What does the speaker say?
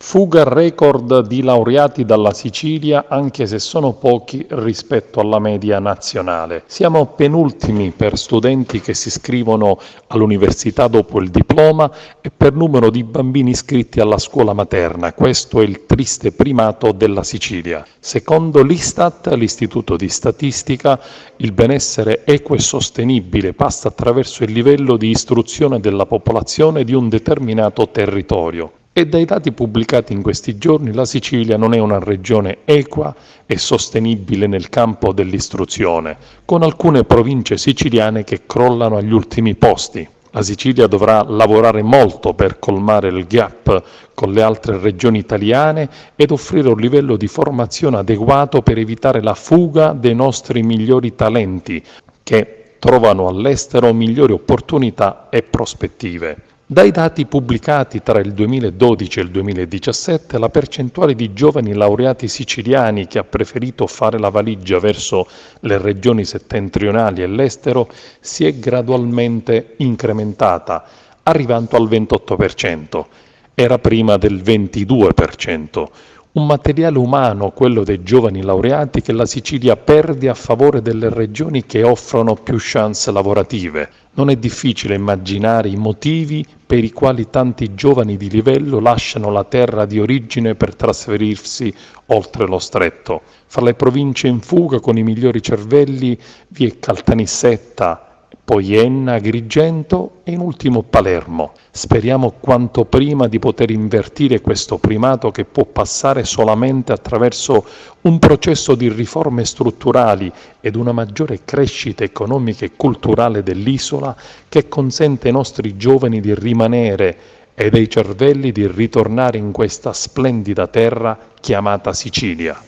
Fuga record di laureati dalla Sicilia, anche se sono pochi rispetto alla media nazionale. Siamo penultimi per studenti che si iscrivono all'università dopo il diploma e per numero di bambini iscritti alla scuola materna. Questo è il triste primato della Sicilia. Secondo l'Istat, l'Istituto di Statistica, il benessere equo e sostenibile passa attraverso il livello di istruzione della popolazione di un determinato territorio. E dai dati pubblicati in questi giorni la Sicilia non è una regione equa e sostenibile nel campo dell'istruzione, con alcune province siciliane che crollano agli ultimi posti. La Sicilia dovrà lavorare molto per colmare il gap con le altre regioni italiane ed offrire un livello di formazione adeguato per evitare la fuga dei nostri migliori talenti, che trovano all'estero migliori opportunità e prospettive. Dai dati pubblicati tra il 2012 e il 2017, la percentuale di giovani laureati siciliani che ha preferito fare la valigia verso le regioni settentrionali e l'estero si è gradualmente incrementata, arrivando al 28%. Era prima del 22%. Un materiale umano, quello dei giovani laureati, che la Sicilia perde a favore delle regioni che offrono più chance lavorative. Non è difficile immaginare i motivi per i quali tanti giovani di livello lasciano la terra di origine per trasferirsi oltre lo stretto. Fra le province in fuga con i migliori cervelli vi è Caltanissetta, poi Enna, Agrigento e in ultimo Palermo. Speriamo quanto prima di poter invertire questo primato, che può passare solamente attraverso un processo di riforme strutturali ed una maggiore crescita economica e culturale dell'isola, che consente ai nostri giovani di rimanere e ai cervelli di ritornare in questa splendida terra chiamata Sicilia.